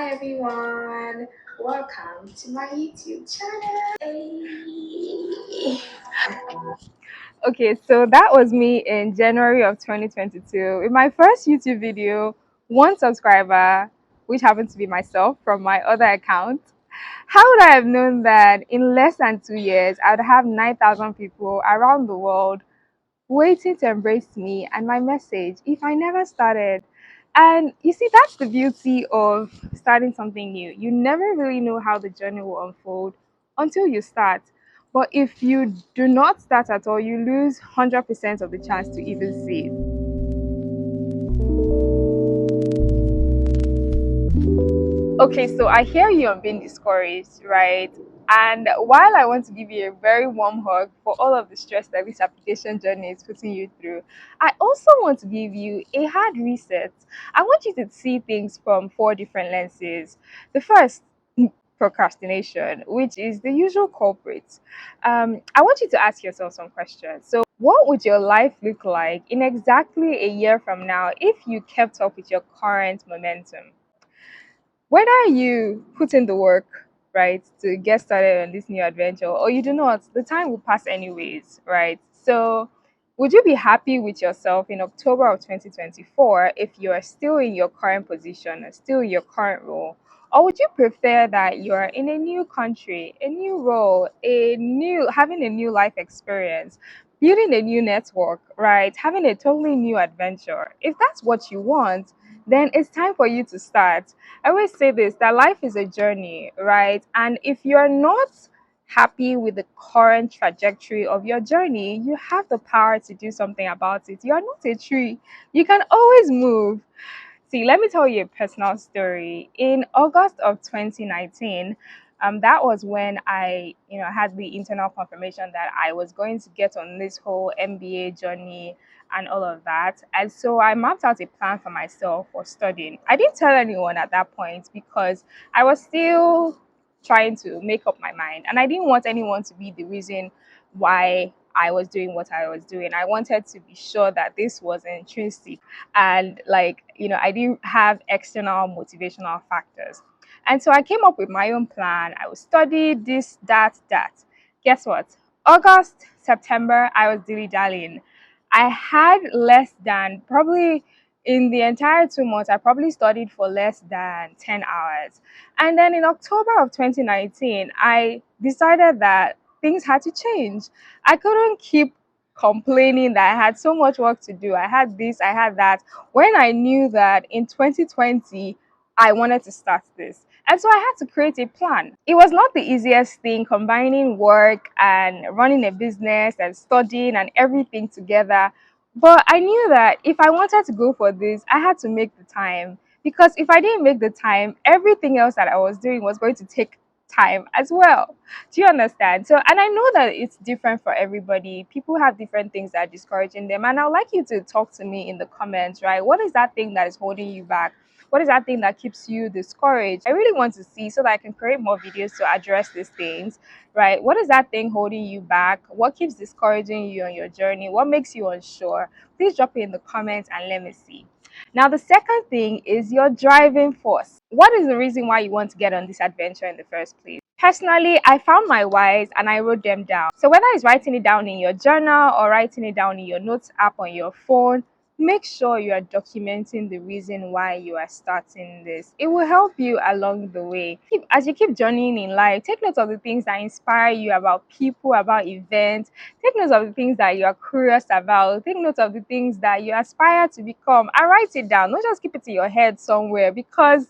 Hi everyone, welcome to my YouTube channel. Hey. Okay, so that was me in January of 2022. In my first YouTube video, one subscriber, which happened to be myself from my other account. How would I have known that in less than 2 years, I'd have 9,000 people around the world waiting to embrace me and my message if I never started? And you see, that's the beauty of starting something new. You never really know how the journey will unfold until you start. But if you do not start at all, you lose 100% of the chance to even see it. Okay, so I hear you on being discouraged, right? And while I want to give you a very warm hug for all of the stress that this application journey is putting you through, I also want to give you a hard reset. I want you to see things from four different lenses. The first, procrastination, which is the usual culprit. I want you to ask yourself some questions. So, what would your life look like in exactly a year from now if you kept up with your current momentum? Whether you put in the work, right, to get started on this new adventure or you do not, the time will pass anyways, right? So, would you be happy with yourself in October of 2024 if you are still in your current position and still in your current role? Or would you prefer that you are in a new country, a new role, having a new life experience, building a new network, right? Having a totally new adventure? If that's what you want, then it's time for you to start. I always say this, that life is a journey, right? And if you're not happy with the current trajectory of your journey, you have the power to do something about it. You are not a tree. You can always move. See, let me tell you a personal story. In August of 2019, that was when I had the internal confirmation that I was going to get on this whole MBA journey and all of that. And so I mapped out a plan for myself for studying. I didn't tell anyone at that point because I was still trying to make up my mind, and I didn't want anyone to be the reason why I was doing what I was doing. I wanted to be sure that this was intrinsic and I didn't have external motivational factors. And so I came up with my own plan. I would study this, that. Guess what? August, September, I was dilly-dallying. I had less than probably in the entire 2 months, I probably studied for less than 10 hours. And then in October of 2019, I decided that things had to change. I couldn't keep complaining that I had so much work to do. I had this, I had that, when I knew that in 2020, I wanted to start this. And so I had to create a plan. It was not the easiest thing combining work and running a business and studying and everything together. But I knew that if I wanted to go for this, I had to make the time. Because if I didn't make the time, everything else that I was doing was going to take time as well. Do you understand? So, and I know that it's different for everybody. People have different things that are discouraging them. And I'd like you to talk to me in the comments, right? What is that thing that is holding you back? What is that thing that keeps you discouraged? I really want to see so that I can create more videos to address these things, right? What is that thing holding you back? What keeps discouraging you on your journey? What makes you unsure? Please drop it in the comments and let me see. Now, the second thing is your driving force. What is the reason why you want to get on this adventure in the first place? Personally, I found my whys and I wrote them down. So whether it's writing it down in your journal or writing it down in your notes app on your phone, make sure you are documenting the reason why you are starting this. It will help you along the way. As you keep journeying in life, take note of the things that inspire you about people, about events. Take note of the things that you are curious about. Take note of the things that you aspire to become and write it down. Don't just keep it in your head somewhere because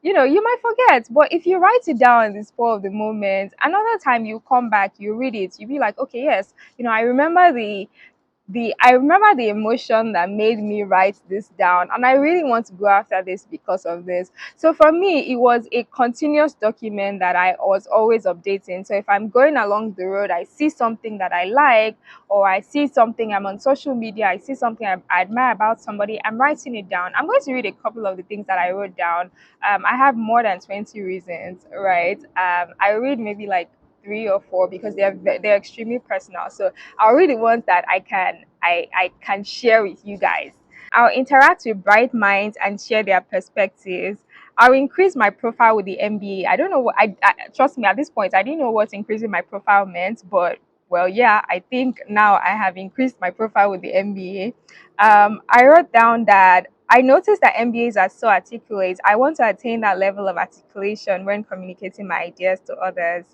you might forget. But if you write it down in the spur of the moment, another time you come back, you read it, you'll be like, okay, yes, I remember the emotion that made me write this down, and I really want to go after this because of this. So for me, it was a continuous document that I was always updating. So if I'm going along the road, I see something that I like, or I see something, I'm on social media, I see something I admire about somebody, I'm writing it down. I'm going to read a couple of the things that I wrote down. I have more than 20 reasons, right? I read maybe like 3 or 4 because they're extremely personal. So I'll read the ones that I can share with you guys. I'll interact with bright minds and share their perspectives. I'll increase my profile with the MBA. I don't know what I trust me, at this point I didn't know what increasing my profile meant, but well, yeah, I think now I have increased my profile with the MBA. I wrote down that I noticed that MBAs are so articulate. I want to attain that level of articulation when communicating my ideas to others.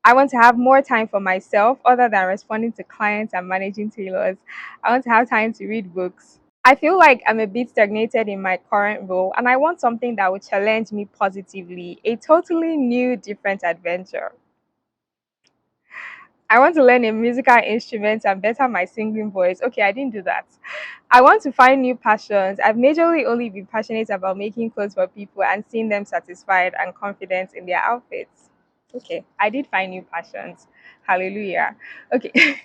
I want to have more time for myself other than responding to clients and managing tailors. I want to have time to read books. I feel like I'm a bit stagnated in my current role and I want something that will challenge me positively, a totally new, different adventure. I want to learn a musical instrument and better my singing voice. Okay, I didn't do that. I want to find new passions. I've majorly only been passionate about making clothes for people and seeing them satisfied and confident in their outfits. Okay, I did find new passions. Hallelujah. Okay.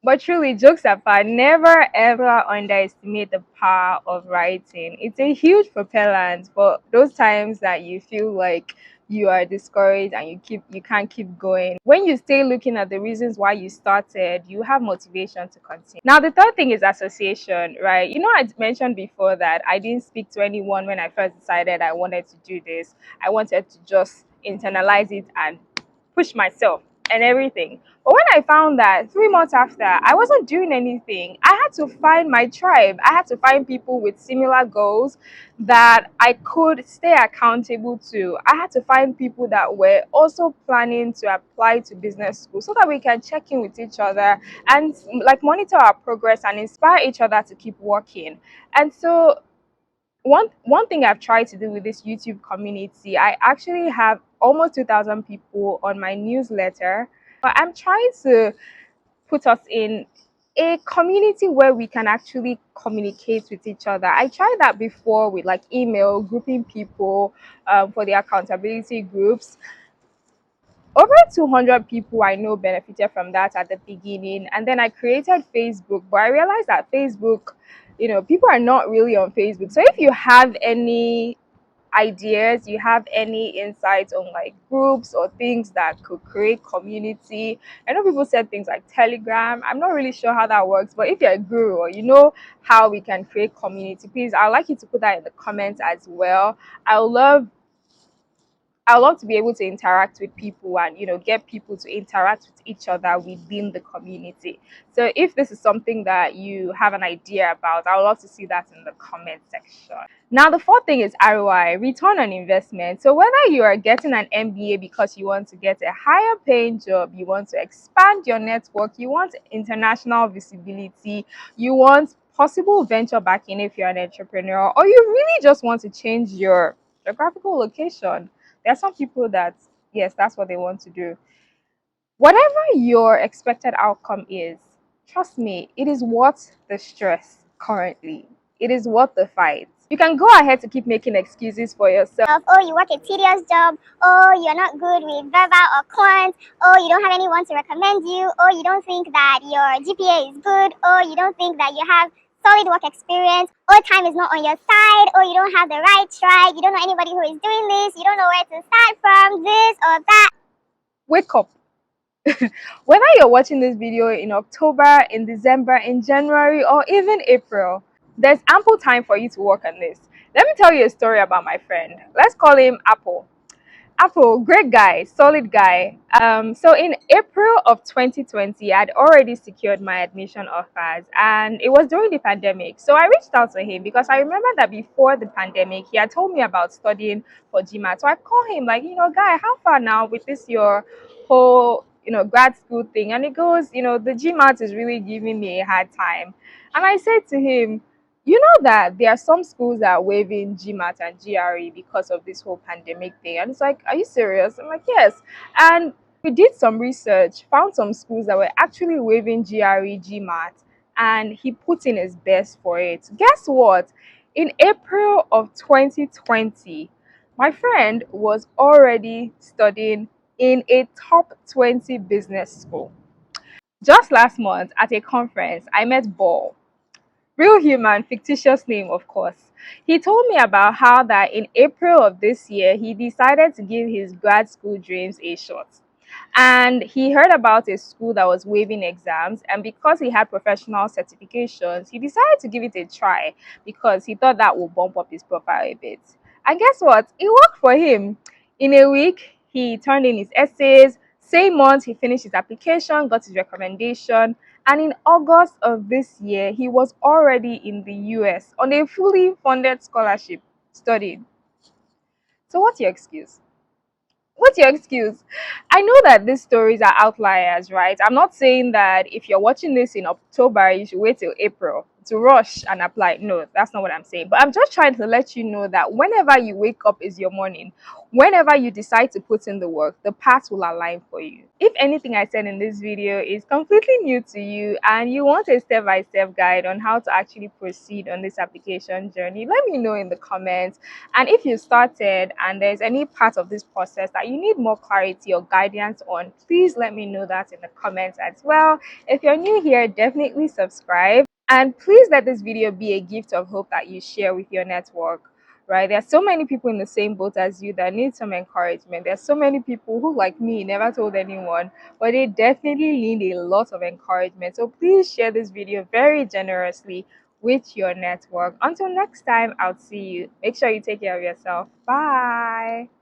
But truly, jokes apart, never ever underestimate the power of writing. It's a huge propellant for those times that you feel like you are discouraged and you can't keep going. When you stay looking at the reasons why you started, you have motivation to continue. Now, the third thing is association, right? You know, I mentioned before that I didn't speak to anyone when I first decided I wanted to do this. I wanted to just internalize it and push myself and everything. But when I found that 3 months after, I wasn't doing anything, I had to find my tribe. I had to find people with similar goals that I could stay accountable to. I had to find people that were also planning to apply to business school so that we can check in with each other and like monitor our progress and inspire each other to keep working. And so one thing I've tried to do with this YouTube community, I actually have almost 2,000 people on my newsletter. But I'm trying to put us in a community where we can actually communicate with each other. I tried that before with like email grouping people for the accountability groups. Over 200 people I know benefited from that at the beginning, and then I created Facebook, but I realized that Facebook, people are not really on Facebook. So if you have any ideas, you have any insights on like groups or things that could create community, I know people said things like Telegram. I'm not really sure how that works, but if you're a guru or you know how we can create community, please, I'd like you to put that in the comments as well. i love I love to be able to interact with people and get people to interact with each other within the community. So if this is something that you have an idea about, I would love to see that in the comment section. Now the fourth thing is ROI, return on investment. So whether you are getting an MBA because you want to get a higher paying job, you want to expand your network, you want international visibility, you want possible venture backing if you're an entrepreneur, or you really just want to change your geographical location. There are some people that, yes, that's what they want to do. Whatever your expected outcome is, trust me, it is worth the stress currently. It is worth the fight. You can go ahead to keep making excuses for yourself. Oh, you work a tedious job. Oh, you're not good with verbal or quant. Oh, you don't have anyone to recommend you. Oh, you don't think that your GPA is good. Oh, you don't think that you have solid work experience. Oh, time is not on your side. Oh, you don't have the right tribe. You don't know anybody who is doing this. You don't know where to start from, this or that. Wake up. Whether you're watching this video in October, in December, in January, or even April, there's ample time for you to work on this. Let me tell you a story about my friend. Let's call him Apple. Apple, great guy, solid guy. So in April of 2020, I'd already secured my admission offers, and it was during the pandemic. So I reached out to him because I remember that before the pandemic, he had told me about studying for GMAT. So I called him like, guy, how far now with this your whole grad school thing? And he goes, the GMAT is really giving me a hard time. And I said to him, you know that there are some schools that are waiving GMAT and GRE because of this whole pandemic thing. And it's like, are you serious? I'm like, yes. And we did some research, found some schools that were actually waiving GRE, GMAT, and he put in his best for it. Guess what? In April of 2020, my friend was already studying in a top 20 business school. Just last month at a conference, I met Ball. Real human, fictitious name, of course. He told me about how that in April of this year, he decided to give his grad school dreams a shot. And he heard about a school that was waiving exams, and because he had professional certifications, he decided to give it a try because he thought that would bump up his profile a bit. And guess what? It worked for him. In a week, he turned in his essays. Same month, he finished his application, got his recommendation. And in August of this year, he was already in the US on a fully funded scholarship studying. So, what's your excuse? What's your excuse? I know that these stories are outliers, right? I'm not saying that if you're watching this in October, you should wait till April to rush and apply. No, that's not what I'm saying. But I'm just trying to let you know that whenever you wake up is your morning. Whenever you decide to put in the work, the path will align for you. If anything I said in this video is completely new to you and you want a step-by-step guide on how to actually proceed on this application journey, let me know in the comments. And if you started and there's any part of this process that you need more clarity or guidance on, please let me know that in the comments as well. If you're new here, definitely subscribe. And please let this video be a gift of hope that you share with your network, right? There are so many people in the same boat as you that need some encouragement. There's so many people who, like me, never told anyone, but they definitely need a lot of encouragement. So please share this video very generously with your network. Until next time, I'll see you. Make sure you take care of yourself. Bye.